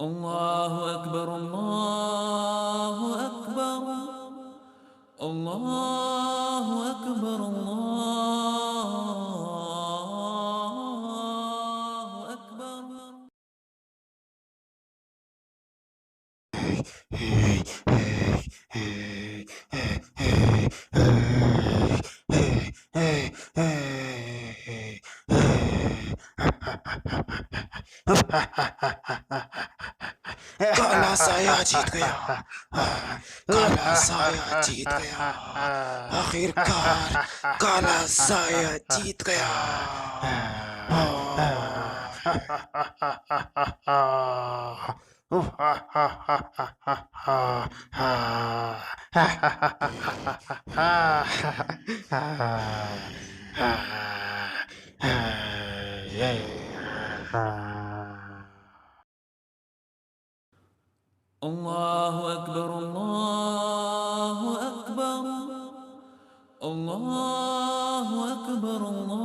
الله أكبر الله أكبر الله أكبر الله أكبر. काला साया जीत गया। काला साया जीत गया। आखिरकार काला साया जीत गया। الله أكبر الله أكبر الله أكبر الله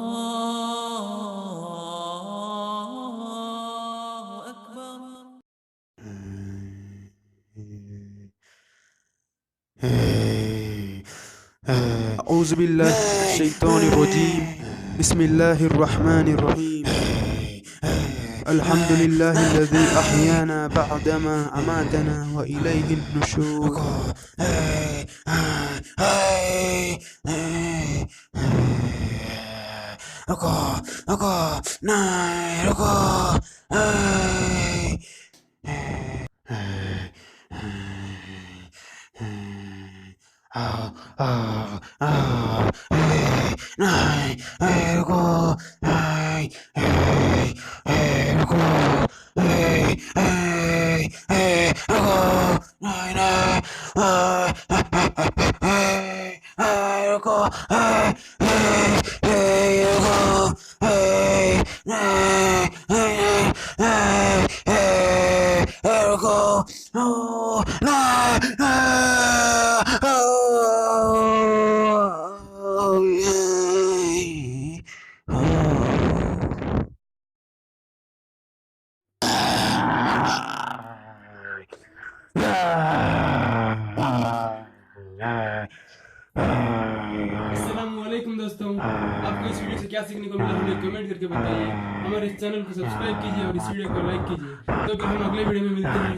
أكبر. أعوذ بالله من الشيطان الرجيم. بسم الله الرحمن الرحيم. الحمد لله الذي أحيانا بعدما أماتنا وإليه النشور. अस्सलामुअलैकुम दोस्तों, आपको इस वीडियो से क्या सीखने को मिला हमें कमेंट करके बताइए। हमारे इस चैनल को सब्सक्राइब कीजिए और इस वीडियो को लाइक कीजिए। तो फिर हम अगले वीडियो में मिलते हैं।